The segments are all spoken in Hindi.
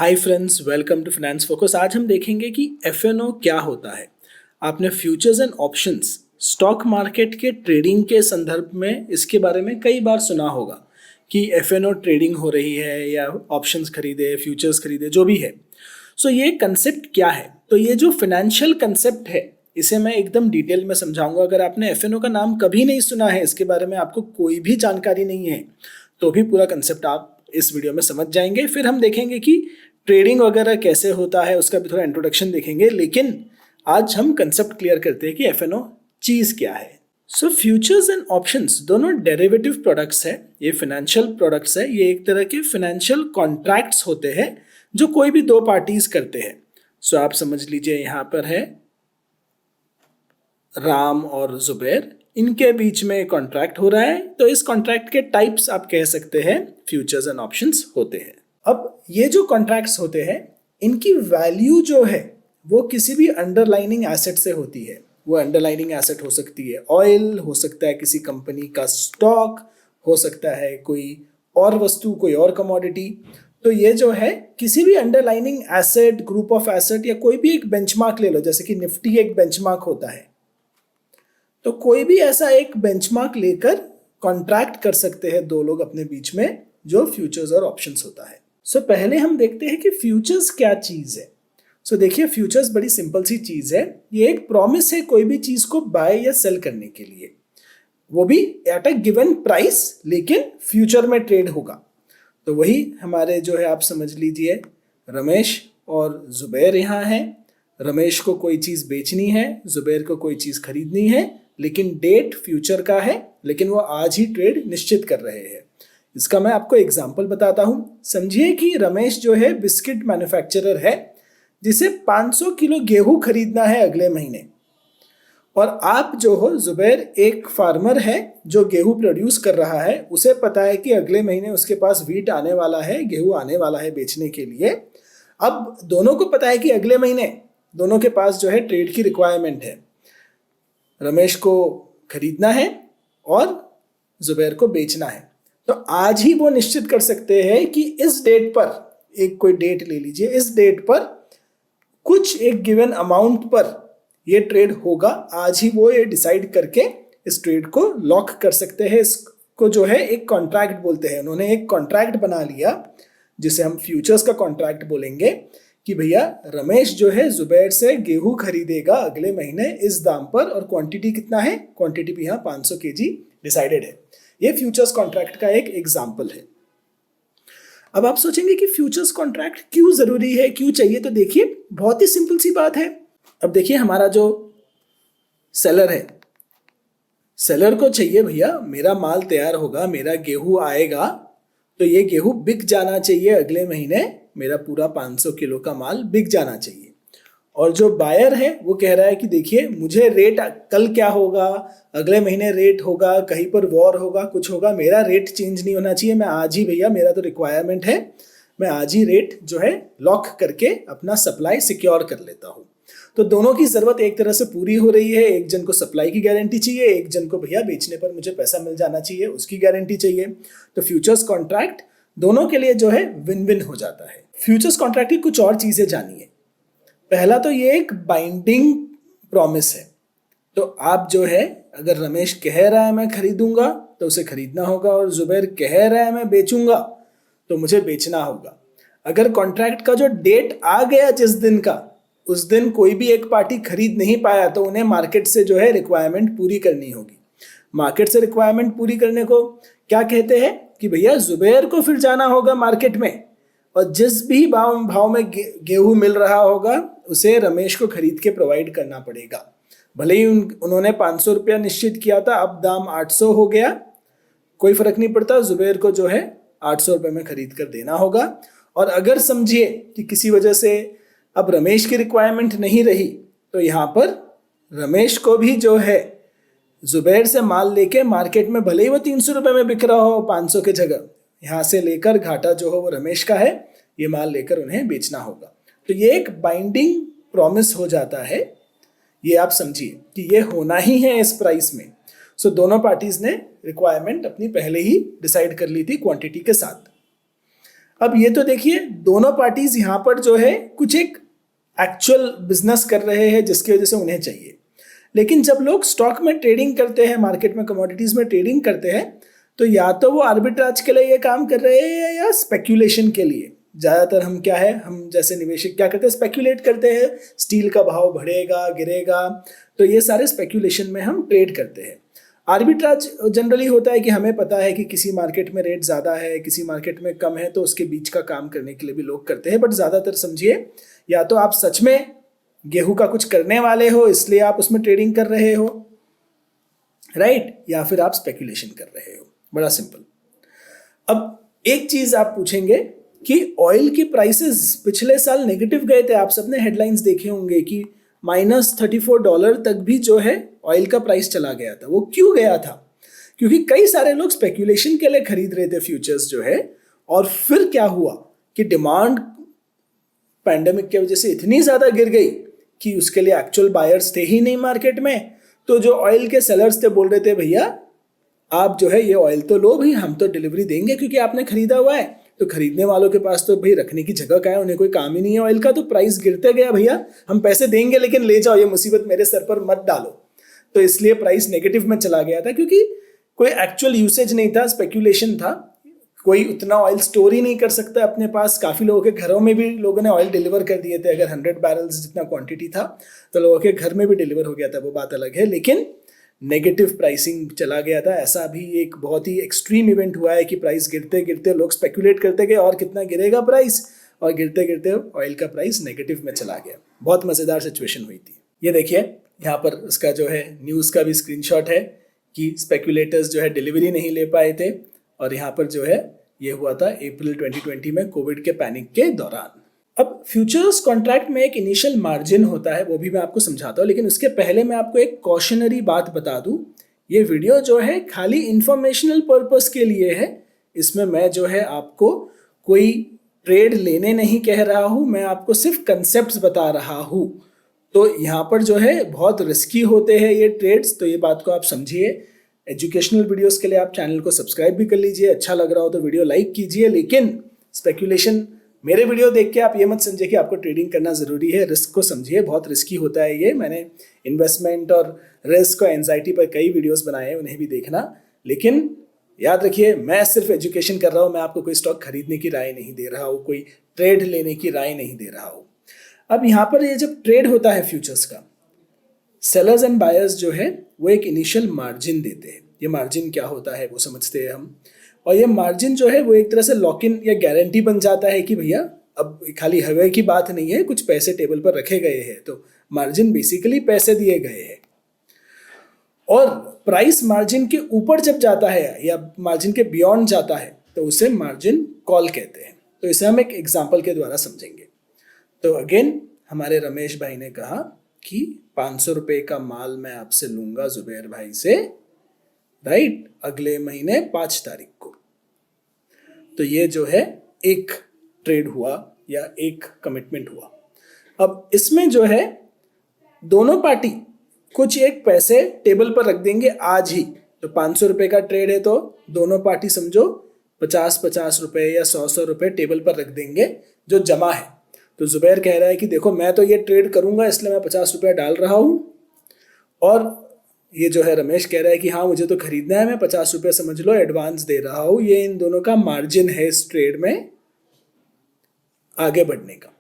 Hi friends, welcome to finance focus. आज हम देखेंगे कि एफएनओ क्या होता है। आपने futures and options stock market के ट्रेडिंग के संदर्भ में इसके बारे में कई बार सुना होगा कि एफएनओ ट्रेडिंग हो रही है या ऑप्शंस खरीदे, फ्यूचर्स खरीदे, जो भी है। सो ये कंसेप्ट क्या है? तो ये जो फाइनेंशियल कंसेप्ट है इसे मैं एकदम डिटेल में समझाऊंगा। अगर आपने एफएनओ का नाम कभी नहीं सुना है, इसके बारे में आपको कोई भी जानकारी नहीं है, तो भी पूरा कंसेप्ट आप इस वीडियो में समझ जाएंगे। फिर हम देखेंगे कि ट्रेडिंग वगैरह कैसे होता है, उसका भी थोड़ा इंट्रोडक्शन देखेंगे। लेकिन आज हम कंसेप्ट क्लियर करते हैं कि एफएनओ चीज क्या है। सो फ्यूचर्स एंड ऑप्शंस दोनों डेरिवेटिव प्रोडक्ट्स है, ये फाइनेंशियल प्रोडक्ट्स है। ये एक तरह के फाइनेंशियल कॉन्ट्रैक्ट्स होते हैं जो कोई भी दो पार्टीज करते हैं। सो आप समझ लीजिए यहाँ पर है राम और जुबैर, इनके बीच में कॉन्ट्रैक्ट हो रहा है, तो इस कॉन्ट्रैक्ट के टाइप्स आप कह सकते हैं फ्यूचर्स एंड ऑप्शंस होते हैं। अब ये जो कॉन्ट्रैक्ट्स होते हैं, इनकी वैल्यू जो है वो किसी भी अंडरलाइनिंग एसेट से होती है। वो अंडरलाइनिंग एसेट हो सकती है ऑयल, हो सकता है किसी कंपनी का स्टॉक, हो सकता है कोई और वस्तु, कोई और कमोडिटी। तो ये जो है किसी भी underlining asset, group of asset, या कोई भी एक बेंचमार्क ले लो, जैसे कि निफ्टी एक बेंचमार्क होता है, तो कोई भी ऐसा एक बेंचमार्क लेकर कॉन्ट्रैक्ट कर सकते हैं दो लोग अपने बीच में, जो फ्यूचर्स और ऑप्शंस होता है। सो पहले हम देखते हैं कि फ्यूचर्स क्या चीज है। सो देखिए, फ्यूचर्स बड़ी सिंपल सी चीज है। ये एक प्रॉमिस है कोई भी चीज को बाय या सेल करने के लिए, वो भी एट अ गिवन प्राइस, लेकिन फ्यूचर में ट्रेड होगा। तो वही हमारे जो है, आप समझ लीजिए रमेश और जुबैर यहाँ है। रमेश को कोई चीज बेचनी है, जुबैर को कोई चीज खरीदनी है, लेकिन डेट फ्यूचर का है, लेकिन वो आज ही ट्रेड निश्चित कर रहे हैं। इसका मैं आपको एग्जांपल बताता हूं। समझिए कि रमेश जो है बिस्किट मैन्युफैक्चरर है, जिसे 500 किलो गेहूं खरीदना है अगले महीने। और आप जो हो जुबैर एक फार्मर है जो गेहूं प्रोड्यूस कर रहा है। उसे पता है कि अगले महीने उसके पास व्हीट आने वाला है, गेहूं आने वाला है बेचने के लिए। अब दोनों को पता है कि अगले महीने दोनों के पास जो है ट्रेड की रिक्वायरमेंट है। रमेश को खरीदना है और जुबैर को बेचना है। तो आज ही वो निश्चित कर सकते हैं कि इस डेट पर, एक कोई डेट ले लीजिए, इस डेट पर कुछ एक गिवन अमाउंट पर ये ट्रेड होगा। आज ही वो ये डिसाइड करके इस ट्रेड को लॉक कर सकते हैं। इसको जो है एक कॉन्ट्रैक्ट बोलते हैं। उन्होंने एक कॉन्ट्रैक्ट बना लिया जिसे हम फ्यूचर्स का कॉन्ट्रैक्ट बोलेंगे कि भैया रमेश जो है जुबैर से गेहूं खरीदेगा अगले महीने इस दाम पर, और क्वांटिटी कितना है, क्वांटिटी भी यहाँ 500 केजी डिसाइडेड है। ये फ्यूचर्स कॉन्ट्रैक्ट का एक एग्जाम्पल है। अब आप सोचेंगे कि फ्यूचर्स कॉन्ट्रैक्ट क्यों जरूरी है, क्यों चाहिए? तो देखिए, बहुत ही सिंपल सी बात है। अब देखिए, हमारा जो सेलर है, सेलर को चाहिए भैया मेरा माल तैयार होगा, मेरा गेहूं आएगा, तो ये गेहूं बिक जाना चाहिए अगले महीने, मेरा पूरा 500 किलो का माल बिक जाना चाहिए। और जो बायर है वो कह रहा है कि देखिए मुझे रेट कल क्या होगा, अगले महीने रेट होगा, कहीं पर वॉर होगा, कुछ होगा, मेरा रेट चेंज नहीं होना चाहिए। मैं आज ही भैया, मेरा तो रिक्वायरमेंट है, मैं आज ही रेट जो है लॉक करके अपना सप्लाई सिक्योर कर लेता हूँ। तो दोनों की जरूरत एक तरह से पूरी हो रही है। एक जन को सप्लाई की गारंटी चाहिए, एक जन को भैया बेचने पर मुझे पैसा मिल जाना चाहिए, उसकी गारंटी चाहिए। तो फ्यूचर्स कॉन्ट्रैक्ट दोनों के लिए जो है विन विन हो जाता है। फ्यूचर्स कॉन्ट्रैक्ट की कुछ और चीजें जानिए। पहला तो ये एक बाइंडिंग प्रॉमिस है। तो आप जो है, अगर रमेश कह रहा है मैं खरीदूंगा तो उसे खरीदना होगा, और जुबैर कह रहा है मैं बेचूंगा तो मुझे बेचना होगा। अगर कॉन्ट्रैक्ट का जो डेट आ गया जिस दिन का, उस दिन कोई भी एक पार्टी खरीद नहीं पाया, तो उन्हें मार्केट से जो है रिक्वायरमेंट पूरी करनी होगी। मार्केट से रिक्वायरमेंट पूरी करने को क्या कहते हैं कि भैया जुबैर को फिर जाना होगा मार्केट में, और जिस भी भाव में गेहूं मिल रहा होगा उसे रमेश को खरीद के प्रोवाइड करना पड़ेगा। भले ही उन्होंने 500 रुपया निश्चित किया था, अब दाम 800 हो गया, कोई फर्क नहीं पड़ता, जुबैर को जो है 800 रुपये में खरीद कर देना होगा। और अगर समझिए कि किसी वजह से अब रमेश की रिक्वायरमेंट नहीं रही, तो यहाँ पर रमेश को भी जो है जुबैर से माल लेके मार्केट में, भले ही वो 300 रुपये में बिक रहा हो 500 के जगह, यहाँ से लेकर घाटा जो हो वो रमेश का है, ये माल लेकर उन्हें बेचना होगा। तो ये एक बाइंडिंग प्रॉमिस हो जाता है। ये आप समझिए कि ये होना ही है इस प्राइस में। सो दोनों पार्टीज ने रिक्वायरमेंट अपनी पहले ही डिसाइड कर ली थी क्वांटिटी के साथ। अब ये तो देखिए दोनों पार्टीज यहाँ पर जो है कुछ एक एक्चुअल बिजनेस कर रहे हैं जिसकी वजह से उन्हें चाहिए। लेकिन जब लोग स्टॉक में ट्रेडिंग करते हैं, मार्केट में कमोडिटीज में ट्रेडिंग करते हैं, तो या तो वो आर्बिट्राज के लिए ये काम कर रहे हैं या स्पेक्यूलेशन के लिए। ज़्यादातर हम क्या है, हम जैसे निवेशक क्या करते हैं, स्पेक्यूलेट करते हैं, स्टील का भाव बढ़ेगा गिरेगा, तो ये सारे स्पेक्यूलेशन में हम ट्रेड करते हैं। आर्बिट्राज जनरली होता है कि हमें पता है कि किसी मार्केट में रेट ज़्यादा है, किसी मार्केट में कम है, तो उसके बीच का काम करने के लिए भी लोग करते हैं। बट ज़्यादातर समझिए या तो आप सच में गेहूं का कुछ करने वाले हो इसलिए आप उसमें ट्रेडिंग कर रहे हो, राइट, या फिर आप स्पेक्यूलेशन कर रहे हो। बड़ा सिंपल। अब एक चीज आप पूछेंगे कि ऑयल की प्राइसेस पिछले साल नेगेटिव गए थे, आप सबने हेडलाइंस देखे होंगे कि -$34 तक भी जो है ऑयल का प्राइस चला गया था। वो क्यों गया था? क्योंकि कई सारे लोग स्पेक्यूलेशन के लिए खरीद रहे थे फ्यूचर्स जो है, और फिर क्या हुआ कि डिमांड पैंडेमिक की वजह से इतनी ज़्यादा गिर गई कि उसके लिए एक्चुअल बायर्स थे ही नहीं मार्केट में। तो जो ऑयल के सेलर्स थे बोल रहे थे भैया आप जो है ये ऑयल तो लो भाई, हम तो डिलीवरी देंगे क्योंकि आपने खरीदा हुआ है। तो खरीदने वालों के पास तो भाई रखने की जगह क्या है, उन्हें कोई काम ही नहीं है ऑयल का, तो प्राइस गिरते गया, भैया हम पैसे देंगे लेकिन ले जाओ, ये मुसीबत मेरे सर पर मत डालो। तो इसलिए प्राइस नेगेटिव में चला गया था क्योंकि कोई एक्चुअल यूसेज नहीं था, स्पेक्यूलेशन था। कोई उतना ऑयल स्टोर ही नहीं कर सकता अपने पास। काफ़ी लोगों के घरों में भी लोगों ने ऑयल डिलीवर कर दिए थे। अगर 100 बैरल्स जितना क्वांटिटी था तो लोगों के घर में भी डिलीवर हो गया था, वो बात अलग है। लेकिन नेगेटिव प्राइसिंग चला गया था। ऐसा भी एक बहुत ही एक्सट्रीम इवेंट हुआ है कि प्राइस गिरते गिरते लोग स्पेक्यूलेट करते गए और कितना गिरेगा प्राइस, और गिरते गिरते ऑयल का प्राइस नेगेटिव में चला गया। बहुत मज़ेदार सिचुएशन हुई थी। ये देखिए यहाँ पर उसका जो है न्यूज़ का भी स्क्रीनशॉट है कि स्पेक्यूलेटर्स जो है डिलीवरी नहीं ले पाए थे, और यहाँ पर जो है ये हुआ था अप्रैल 2020 में कोविड के पैनिक के दौरान। अब फ्यूचर्स कॉन्ट्रैक्ट में एक इनिशियल मार्जिन होता है, वो भी मैं आपको समझाता हूँ, लेकिन उसके पहले मैं आपको एक कॉशनरी बात बता दूँ। ये वीडियो जो है खाली इंफॉर्मेशनल पर्पस के लिए है। इसमें मैं जो है आपको कोई ट्रेड लेने नहीं कह रहा हूँ, मैं आपको सिर्फ कंसेप्ट्स बता रहा हूँ। तो यहाँ पर जो है बहुत रिस्की होते हैं ये ट्रेड्स, तो ये बात को आप समझिए। एजुकेशनल वीडियोस के लिए आप चैनल को सब्सक्राइब भी कर लीजिए, अच्छा लग रहा हो तो वीडियो लाइक कीजिए। लेकिन स्पेक्यूलेशन मेरे वीडियो देख के आप ये मत समझिए कि आपको ट्रेडिंग करना ज़रूरी है। रिस्क को समझिए, बहुत रिस्की होता है ये। मैंने इन्वेस्टमेंट और रिस्क और एंजाइटी पर कई वीडियोस बनाए हैं, उन्हें भी देखना। लेकिन याद रखिए मैं सिर्फ एजुकेशन कर रहा हूँ, मैं आपको कोई स्टॉक खरीदने की राय नहीं दे रहा हूँ, कोई ट्रेड लेने की राय नहीं दे रहा हूँ। अब यहाँ पर ये जब ट्रेड होता है फ्यूचर्स का, सेलर्स एंड बायर्स जो है वो एक इनिशियल मार्जिन देते हैं। ये मार्जिन क्या होता है वो समझते हैं हम, और ये मार्जिन जो है वो एक तरह से लॉक इन या गारंटी बन जाता है कि भैया अब खाली हवा की बात नहीं है, कुछ पैसे टेबल पर रखे गए हैं। तो मार्जिन बेसिकली पैसे दिए गए हैं, और प्राइस मार्जिन के ऊपर जब जाता है या मार्जिन के बियॉन्ड जाता है तो उसे मार्जिन कॉल कहते हैं। तो इसे हम एक एग्जाम्पल के द्वारा समझेंगे। तो अगेन हमारे रमेश भाई ने कहा कि 500 रुपये का माल मैं आपसे लूंगा जुबैर भाई से, राइट, अगले महीने 5 तारीख को। तो ये जो है एक ट्रेड हुआ या एक कमिटमेंट हुआ। अब इसमें जो है दोनों पार्टी कुछ एक पैसे टेबल पर रख देंगे आज ही। तो 500 रुपये का ट्रेड है तो दोनों पार्टी समझो 50-50 रुपये या 100-100 रुपये टेबल पर रख देंगे जो जमा है। तो जुबैर कह रहा है कि देखो मैं तो ये ट्रेड करूंगा इसलिए मैं 50 रुपये डाल रहा हूँ, और ये जो है रमेश कह रहा है कि हाँ मुझे तो खरीदना है, मैं 50 रुपये समझ लो एडवांस दे रहा हूँ। ये इन दोनों का मार्जिन है इस ट्रेड में आगे बढ़ने का।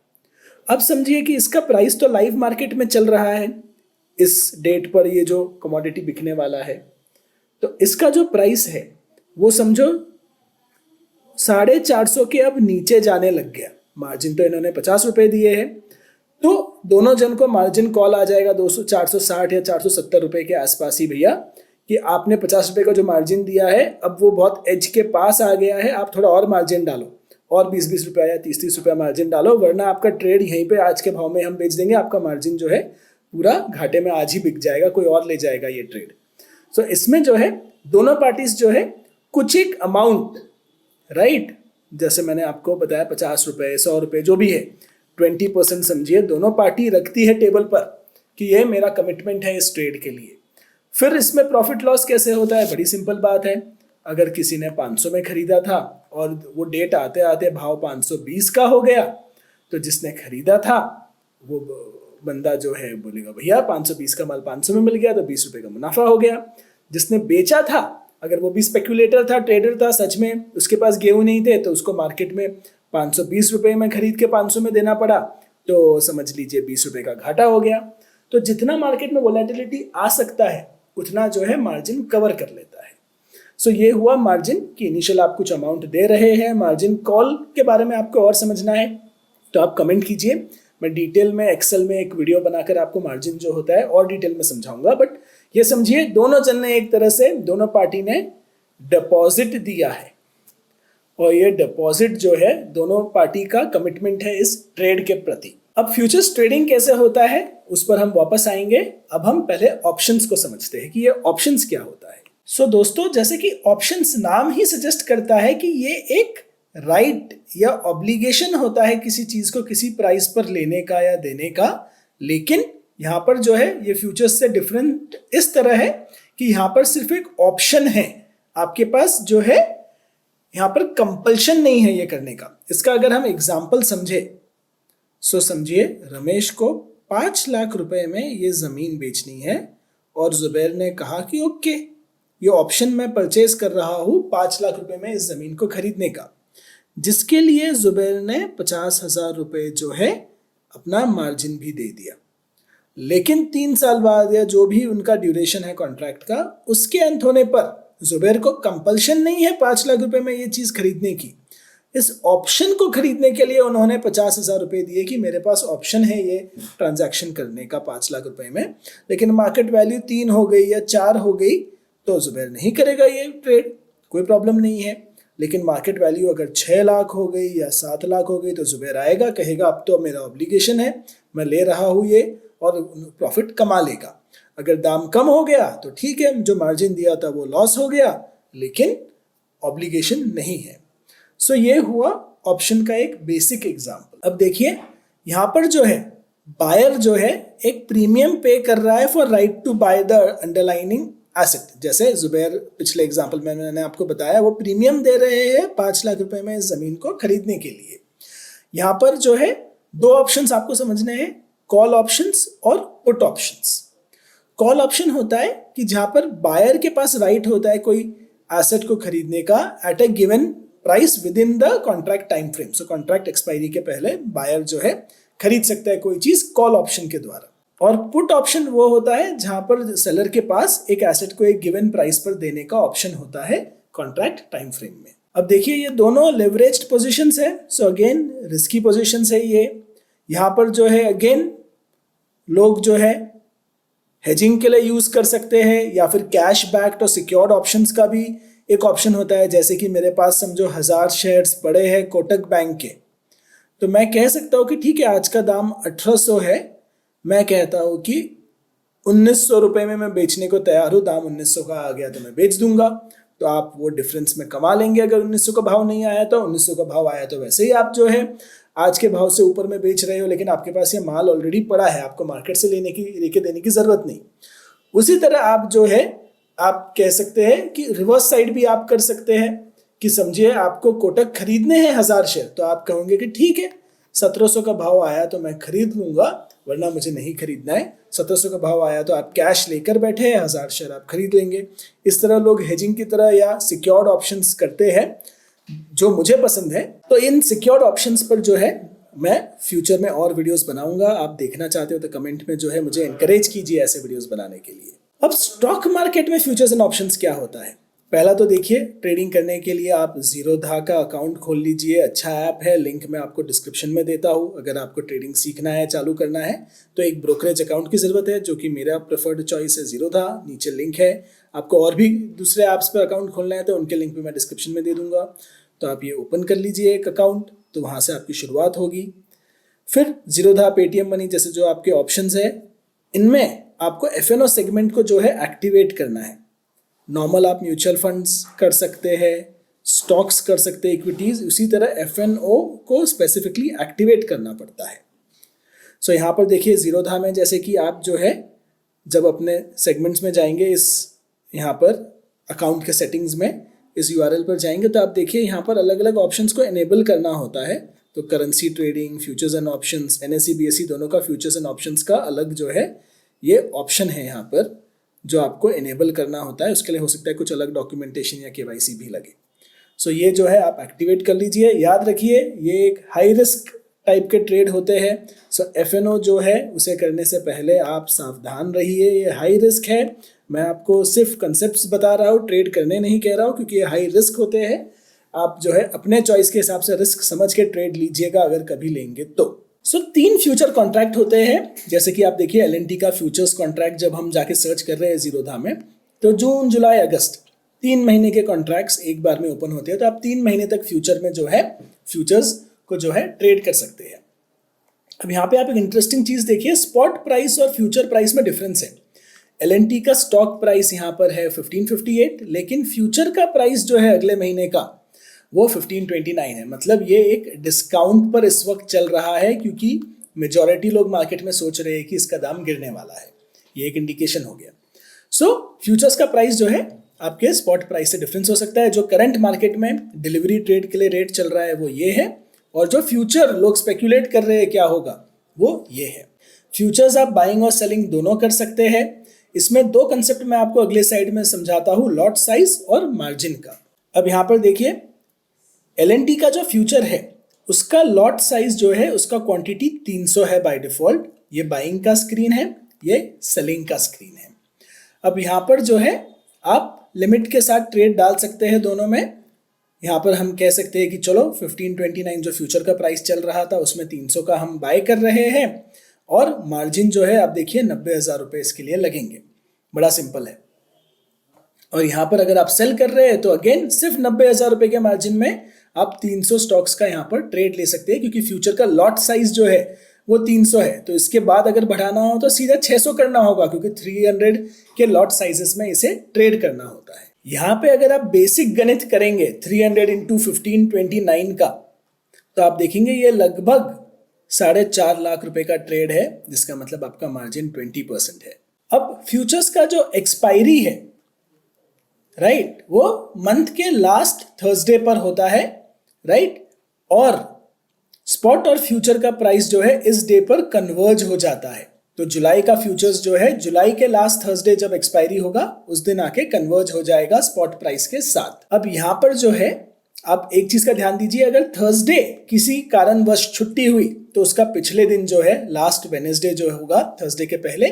अब समझिए कि इसका प्राइस तो लाइव मार्केट में चल रहा है इस डेट पर, ये जो कमोडिटी बिकने वाला है, तो इसका जो प्राइस है वो समझो 450 के अब नीचे जाने लग गया। मार्जिन तो इन्होंने 50 रुपये दिए हैं, तो दोनों जन को मार्जिन कॉल आ जाएगा 460 या 470 रुपये के आसपास ही भैया, कि आपने 50 रुपये का जो मार्जिन दिया है अब वो बहुत एज के पास आ गया है, आप थोड़ा और मार्जिन डालो, और 20-20 रुपया या 30-30 रुपया मार्जिन डालो, वरना आपका ट्रेड यहीं पे आज के भाव में हम बेच देंगे, आपका मार्जिन जो है पूरा घाटे में आज ही बिक जाएगा, कोई और ले जाएगा ये ट्रेड। सो इसमें जो है दोनों पार्टीज जो है कुछ एक अमाउंट, राइट, जैसे मैंने आपको बताया 50 रुपये 100 रुपये जो भी है, 20% समझिए दोनों पार्टी रखती है टेबल पर कि ये मेरा कमिटमेंट है इस ट्रेड के लिए। फिर इसमें प्रॉफिट लॉस कैसे होता है? बड़ी सिंपल बात है। अगर किसी ने 500 में खरीदा था और वो डेट आते आते भाव 520 का हो गया, तो जिसने खरीदा था वो बंदा जो है बोलेगा भैया 520 का माल 500 में मिल गया, तो 20 रुपए का मुनाफा हो गया। जिसने बेचा था, अगर वो भी स्पेक्यूलेटर था, ट्रेडर था सच में, उसके पास गेहूं नहीं थे, तो उसको मार्केट में 520 रुपए में खरीद के 500 में देना पड़ा, तो समझ लीजिए 20 रुपए का घाटा हो गया। तो जितना मार्केट में वोलेटिलिटी आ सकता है उतना जो है मार्जिन कवर कर लेता है। सो ये हुआ मार्जिन कि इनिशियल आप कुछ अमाउंट दे रहे हैं। मार्जिन कॉल के बारे में आपको और समझना है तो आप कमेंट कीजिए, मैं डिटेल में एक्सेल में एक वीडियो बनाकर आपको मार्जिन जो होता है और डिटेल में समझाऊंगा। बट ये समझिए दोनों जन ने एक तरह से, दोनों पार्टी ने डिपॉजिट दिया है, और ये डिपॉजिट जो है दोनों पार्टी का कमिटमेंट है इस ट्रेड के प्रति। अब फ्यूचर्स ट्रेडिंग कैसे होता है उस पर हम वापस आएंगे। अब हम पहले ऑप्शंस को समझते हैं कि ये ऑप्शंस क्या होता है। सो दोस्तों, जैसे कि ऑप्शंस नाम ही सजेस्ट करता है कि ये एक राइट या ऑब्लिगेशन होता है किसी चीज को किसी प्राइस पर लेने का या देने का। लेकिन यहाँ पर जो है ये फ्यूचर्स से डिफरेंट इस तरह है कि यहाँ पर सिर्फ एक ऑप्शन है आपके पास, जो है यहाँ पर कंपल्शन नहीं है ये करने का। इसका अगर हम एग्जाम्पल समझे, सो समझिए रमेश को 5 लाख रुपए में ये जमीन बेचनी है और जुबैर ने कहा कि ओके, ये ऑप्शन मैं परचेज कर रहा हूं 5 लाख रुपए में इस जमीन को खरीदने का, जिसके लिए जुबैर ने 50,000 रुपए जो है अपना मार्जिन भी दे दिया। लेकिन 3 साल बाद या जो भी उनका ड्यूरेशन है कॉन्ट्रैक्ट का, उसके अंत होने पर जुबैर को कंपल्शन नहीं है 5 लाख रुपए में ये चीज खरीदने की। इस ऑप्शन को खरीदने के लिए उन्होंने 50,000 रुपए दिए कि मेरे पास ऑप्शन है ये ट्रांजैक्शन करने का 5 लाख रुपए में। लेकिन मार्केट वैल्यू 3 हो गई या 4 हो गई तो जुबैर नहीं करेगा ये ट्रेड, कोई प्रॉब्लम नहीं है। लेकिन मार्केट वैल्यू अगर 6 लाख हो गई या 7 लाख हो गई तो जुबैर आएगा, कहेगा अब तो मेरा ऑब्लिगेशन है, मैं ले रहा हूँ ये, और प्रॉफिट कमा लेगा। अगर दाम कम हो गया तो ठीक है, जो मार्जिन दिया था वो लॉस हो गया, लेकिन ऑब्लिगेशन नहीं है। सो ये हुआ ऑप्शन का एक बेसिक एग्जाम्पल। अब देखिए यहाँ पर जो है बायर जो है एक प्रीमियम पे कर रहा है for right to buy the underlining asset. जैसे जुबैर पिछले एग्जाम्पल में मैंने आपको बताया, वो प्रीमियम दे रहे हैं 5 लाख रुपए में इस जमीन को खरीदने के लिए। यहाँ पर जो है 2 ऑप्शंस आपको समझने हैं, कॉल ऑप्शंस और पुट ऑप्शंस। कॉल ऑप्शन होता है कि जहां पर बायर के पास राइट होता है कोई एसेट को खरीदने का at a given price with in the contract time frame. So contract expiry के पहले बायर जो है खरीद सकता है कोई चीज कॉल ऑप्शन के द्वारा। और पुट ऑप्शन वो होता है जहां पर सेलर के पास एक एसेट को एक गिवन प्राइस पर देने का ऑप्शन होता है कॉन्ट्रैक्ट टाइम फ्रेम में। अब देखिए ये दोनों लेवरेज्ड पोजीशंस है, सो अगेन रिस्की पोजीशंस है ये। यहाँ पर जो है अगेन लोग जो है हेजिंग के लिए यूज कर सकते हैं, या फिर कैश बैक्ड और सिक्योर्ड ऑप्शंस का भी एक ऑप्शन होता है। जैसे कि मेरे पास समझो 1000 शेयर्स पड़े हैं कोटक बैंक के, तो मैं कह सकता हूँ कि ठीक है आज का दाम 1800 है, मैं कहता हूँ कि 1900 रुपए में मैं बेचने को तैयार हूँ, दाम 1900 का आ गया तो मैं बेच दूंगा। तो आप वो डिफरेंस में कमा लेंगे। अगर 1900 का भाव नहीं आया तो 1900 का भाव आया तो वैसे ही आप जो है आज के भाव से ऊपर में बेच रहे हो, लेकिन आपके पास ये माल ऑलरेडी पड़ा है, आपको मार्केट से लेके देने की जरूरत नहीं। उसी तरह आप जो है आप कह सकते हैं कि रिवर्स साइड भी आप कर सकते हैं कि समझिए आपको कोटक खरीदने हैं 1000 शेयर, तो आप कहोगे कि ठीक है 1700 का भाव आया तो मैं खरीद लूंगा, वरना मुझे नहीं खरीदना है। 1700 का भाव आया तो आप कैश लेकर बैठे हैं, 1000 शेयर आप खरीद लेंगे। इस तरह लोग हेजिंग की तरह या सिक्योर्ड ऑप्शंस करते हैं, जो मुझे पसंद है। तो इन सिक्योर्ड ऑप्शंस पर जो है मैं फ्यूचर में और वीडियोस बनाऊंगा। आप देखना चाहते हो तो कमेंट में जो है मुझे एनकरेज कीजिए ऐसे वीडियोस बनाने के लिए। अब स्टॉक मार्केट में फ्यूचर्स एंड ऑप्शंस क्या होता है, पहला तो देखिए ट्रेडिंग करने के लिए आप जीरोधा का अकाउंट खोल लीजिए, अच्छा ऐप है, लिंक मैं आपको डिस्क्रिप्शन में देता हूँ। अगर आपको ट्रेडिंग सीखना है, चालू करना है तो एक ब्रोकरेज अकाउंट की जरूरत है, जो कि मेरा प्रेफर्ड चॉइस है जीरोधा, नीचे लिंक है। आपको और भी दूसरे ऐप्स पर अकाउंट खोलना है तो उनके लिंक भी मैं डिस्क्रिप्शन में दे दूंगा। तो आप ये ओपन कर लीजिए एक अकाउंट, तो वहाँ से आपकी शुरुआत होगी। फिर जीरोधा, पेटीएम मनी जैसे जो आपके ऑप्शंस है, इनमें आपको एफएनओ सेगमेंट को जो है एक्टिवेट करना है। नॉर्मल आप म्यूचुअल फंड्स कर सकते हैं, स्टॉक्स कर सकते हैं, इक्विटीज, उसी तरह एफएनओ को स्पेसिफिकली एक्टिवेट करना पड़ता है। सो यहाँ पर देखिए जीरोधा में जैसे कि आप जो है जब अपने सेगमेंट्स में जाएंगे, इस यहाँ पर अकाउंट के सेटिंग्स में, इस URL पर जाएंगे तो आप देखिए यहाँ पर अलग अलग ऑप्शंस को एनेबल करना होता है। तो currency trading, futures and options, NSE BSE दोनों का फ्यूचर्स एंड ऑप्शंस का अलग जो है ये ऑप्शन है यहाँ पर जो आपको एनेबल करना होता है। उसके लिए हो सकता है कुछ अलग डॉक्यूमेंटेशन या KYC भी लगे। सो ये जो है आप एक्टिवेट कर लीजिए। याद रखिए ये एक हाई रिस्क टाइप के ट्रेड होते हैं। सो FNO जो है उसे करने से पहले आप सावधान रहिए, ये हाई रिस्क है। मैं आपको सिर्फ कंसेप्ट्स बता रहा हूँ, ट्रेड करने नहीं कह रहा हूँ, क्योंकि ये हाई रिस्क होते हैं। आप जो है अपने चॉइस के हिसाब से रिस्क समझ के ट्रेड लीजिएगा अगर कभी लेंगे तो। सो 3 फ्यूचर कॉन्ट्रैक्ट होते हैं, जैसे कि आप देखिए LNT का फ्यूचर्स कॉन्ट्रैक्ट जब हम जाके सर्च कर रहे हैं ज़ीरोधा में, तो जून, जुलाई, अगस्त 3 महीने के कॉन्ट्रैक्ट्स एक बार में ओपन होते हैं। तो आप 3 महीने तक फ्यूचर में जो है फ्यूचर्स को जो है ट्रेड कर सकते हैं। अब यहाँ पे आप एक इंटरेस्टिंग चीज देखिए, स्पॉट प्राइस और फ्यूचर प्राइस में डिफरेंस है। LNT का स्टॉक प्राइस यहाँ पर है 1558, लेकिन फ्यूचर का प्राइस जो है अगले महीने का वो 1529 है। मतलब ये एक डिस्काउंट पर इस वक्त चल रहा है, क्योंकि मेजॉरिटी लोग मार्केट में सोच रहे हैं कि इसका दाम गिरने वाला है। ये एक इंडिकेशन हो गया। सो फ्यूचर्स का प्राइस जो है आपके स्पॉट प्राइस से डिफरेंस हो सकता है। जो करंट मार्केट में डिलीवरी ट्रेड के लिए रेट चल रहा है वो ये है, और जो फ्यूचर लोग स्पेक्यूलेट कर रहे हैं क्या होगा वो ये है। फ्यूचर्स आप बाइंग और सेलिंग दोनों कर सकते हैं। इसमें 2 कंसेप्ट मैं आपको अगले साइड में समझाता हूँ, लॉट साइज और मार्जिन का। अब यहाँ पर देखिए LNT का जो फ्यूचर है उसका लॉट साइज जो है उसका क्वांटिटी 300 है बाय डिफॉल्ट। ये बाइंग का स्क्रीन है, ये सेलिंग का स्क्रीन है। अब यहाँ पर जो है आप लिमिट के साथ ट्रेड डाल सकते हैं दोनों में। यहाँ पर हम कह सकते हैं कि चलो 1529 जो फ्यूचर का प्राइस चल रहा था उसमें 300 का हम बाय कर रहे हैं, और मार्जिन जो है आप देखिए 90,000 रुपये इसके लिए लगेंगे। बड़ा सिंपल है। और यहाँ पर अगर आप सेल कर रहे हैं तो अगेन सिर्फ 90,000 रुपये के मार्जिन में आप 300 स्टॉक्स का यहाँ पर ट्रेड ले सकते हैं, क्योंकि फ्यूचर का लॉट साइज जो है वो 300 है। तो इसके बाद अगर बढ़ाना हो तो सीधा 600 करना होगा, क्योंकि 300 के लॉट साइजेस में इसे ट्रेड करना होता है। यहाँ पे अगर आप बेसिक गणित करेंगे 300 × 1529 का, तो आप देखेंगे ये लगभग 4.5 लाख रुपए का ट्रेड है, जिसका मतलब आपका मार्जिन 20% है। अब फ्यूचर्स का जो एक्सपायरी है राइट, वो मंथ के लास्ट थर्सडे पर होता है राइट, और स्पॉट और फ्यूचर का प्राइस जो है इस डे पर कन्वर्ज हो जाता है। तो जुलाई का फ्यूचर्स जो है जुलाई के लास्ट थर्सडे जब एक्सपायरी होगा उस दिन आके कन्वर्ज हो जाएगा स्पॉट प्राइस के साथ। अब यहाँ पर जो है आप एक चीज का ध्यान दीजिए, अगर थर्सडे किसी कारणवश छुट्टी हुई तो उसका पिछले दिन जो है लास्ट वेडनेसडे जो होगा थर्सडे के पहले,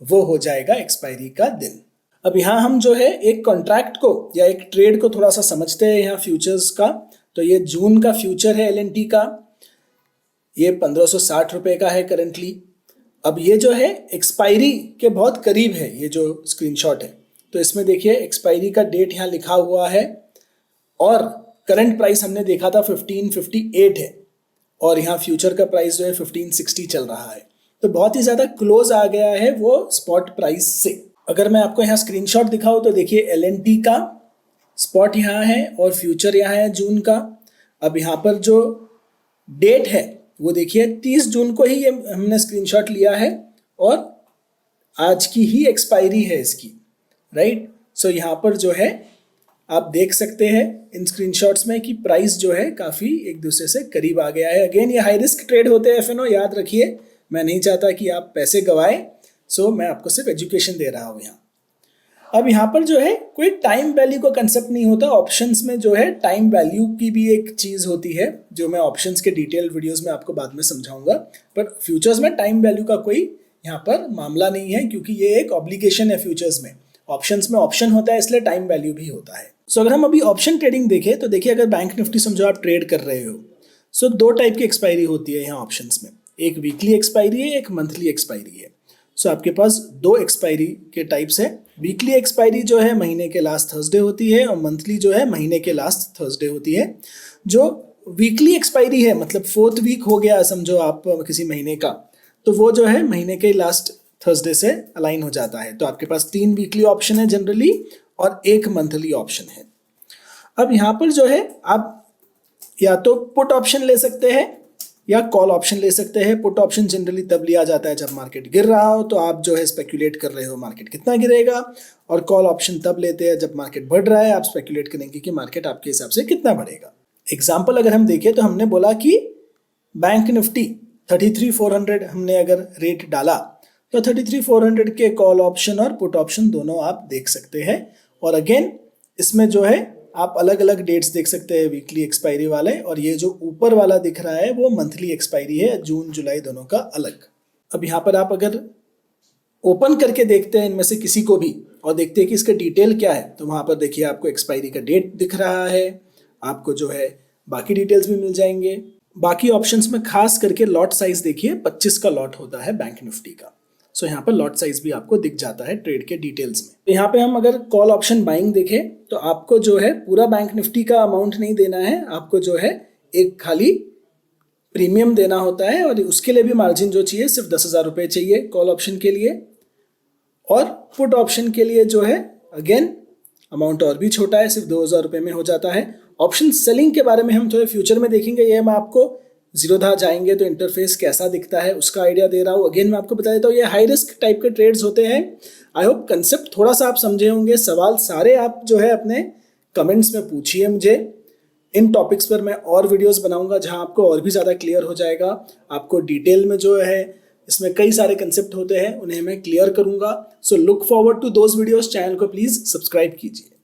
वो हो जाएगा एक्सपायरी का दिन। अब यहाँ हम जो है एक कॉन्ट्रैक्ट को या एक ट्रेड को थोड़ा सा समझते हैं यहाँ फ्यूचर्स का। तो ये जून का फ्यूचर है LNT का, ये 1560 रुपए का है करंटली। अब ये जो है एक्सपायरी के बहुत करीब है, ये जो स्क्रीनशॉट है, तो इसमें देखिए एक्सपायरी का डेट यहाँ लिखा हुआ है, और करंट प्राइस हमने देखा था 1558 है, और यहाँ फ्यूचर का प्राइस जो है 1560 चल रहा है। तो बहुत ही ज़्यादा क्लोज आ गया है वो स्पॉट प्राइस से। अगर मैं आपको यहाँ स्क्रीनशॉट दिखाऊँ तो देखिए LNT का स्पॉट यहाँ है और फ्यूचर यहाँ है जून का। अब यहाँ पर जो डेट है वो देखिए 30 जून को ही ये हमने स्क्रीनशॉट लिया है, और आज की ही एक्सपायरी है इसकी राइट। सो यहाँ पर जो है आप देख सकते हैं इन स्क्रीनशॉट्स में कि प्राइस जो है काफ़ी एक दूसरे से करीब आ गया है। अगेन ये हाई रिस्क ट्रेड होते हैं FNO, याद रखिए। मैं नहीं चाहता कि आप पैसे गवाएं, सो मैं आपको सिर्फ एजुकेशन दे रहा हूँ यहाँ। अब यहाँ पर जो है कोई टाइम वैल्यू का कंसेप्ट नहीं होता। ऑप्शंस में जो है टाइम वैल्यू की भी एक चीज़ होती है, जो मैं ऑप्शंस के डिटेल वीडियोस में आपको बाद में समझाऊंगा। पर फ्यूचर्स में टाइम वैल्यू का कोई यहाँ पर मामला नहीं है, क्योंकि ये एक ऑब्लिगेशन है फ्यूचर्स में। ऑप्शंस में ऑप्शन होता है, इसलिए टाइम वैल्यू भी होता है। सो अगर हम अभी ऑप्शन ट्रेडिंग देखें तो देखिए अगर बैंक निफ्टी समझो आप ट्रेड कर रहे हो, सो 2 टाइप की एक्सपायरी होती है यहाँ ऑप्शंस में। एक वीकली एक्सपायरी है, एक मंथली एक्सपायरी है। सो आपके पास 2 एक्सपायरी के टाइप्स है। वीकली एक्सपायरी जो है महीने के लास्ट थर्सडे होती है, और मंथली जो है महीने के लास्ट थर्सडे होती है। जो वीकली एक्सपायरी है मतलब 4th वीक हो गया समझो आप किसी महीने का, तो वो जो है महीने के लास्ट थर्सडे से अलाइन हो जाता है। तो आपके पास 3 वीकली ऑप्शन है जनरली, और 1 मंथली ऑप्शन है। अब यहाँ पर जो है आप या तो पुट ऑप्शन ले सकते हैं या कॉल ऑप्शन ले सकते हैं। पुट ऑप्शन जनरली तब लिया जाता है जब मार्केट गिर रहा हो, तो आप जो है स्पेक्यूलेट कर रहे हो मार्केट कितना गिरेगा, और कॉल ऑप्शन तब लेते हैं जब मार्केट बढ़ रहा है, आप स्पेक्यूलेट करेंगे कि मार्केट आपके हिसाब से कितना बढ़ेगा। एग्जाम्पल अगर हम देखें तो हमने बोला कि बैंक निफ्टी 33,400 हमने अगर रेट डाला तो 33,400 के कॉल ऑप्शन और पुट ऑप्शन दोनों आप देख सकते हैं। और अगेन इसमें जो है आप अलग अलग डेट्स देख सकते हैं, वीकली एक्सपायरी वाले, और ये जो ऊपर वाला दिख रहा है वो मंथली एक्सपायरी है, जून जुलाई दोनों का अलग। अब यहाँ पर आप अगर ओपन करके देखते हैं इनमें से किसी को भी और देखते हैं कि इसका डिटेल क्या है, तो वहाँ पर देखिए आपको एक्सपायरी का डेट दिख रहा है, आपको जो है बाकी डिटेल्स भी मिल जाएंगे। बाकी ऑप्शंस में खास करके लॉट साइज देखिए 25 का लॉट होता है बैंक निफ्टी का। सो यहाँ पर लॉट साइज भी आपको दिख जाता है ट्रेड के डिटेल्स में। तो यहाँ पे हम अगर कॉल ऑप्शन बाइंग देखें तो आपको जो है पूरा बैंक निफ्टी का अमाउंट नहीं देना है, आपको जो है एक खाली प्रीमियम देना होता है, और उसके लिए भी मार्जिन जो चाहिए सिर्फ 10,000 रुपये चाहिए कॉल ऑप्शन के लिए। और पुट ऑप्शन के लिए जो है अगेन अमाउंट और भी छोटा है, सिर्फ 2,000 रुपये में हो जाता है। ऑप्शन सेलिंग के बारे में हम थोड़े फ्यूचर में देखेंगे, ये मैं आपको जीरोधा जाएंगे तो इंटरफेस कैसा दिखता है उसका आइडिया दे रहा हूँ। अगेन मैं आपको बता देता हूँ ये हाई रिस्क टाइप के ट्रेड्स होते हैं। आई होप कंसेप्ट थोड़ा सा आप समझे होंगे। सवाल सारे आप जो है अपने कमेंट्स में पूछिए मुझे। इन टॉपिक्स पर मैं और वीडियोस बनाऊंगा जहां आपको और भी ज़्यादा क्लियर हो जाएगा। आपको डिटेल में जो है इसमें कई सारे कंसेप्ट होते हैं, उन्हें मैं क्लियर करूंगा। So look forward to those videos. Channel को प्लीज़ सब्सक्राइब कीजिए।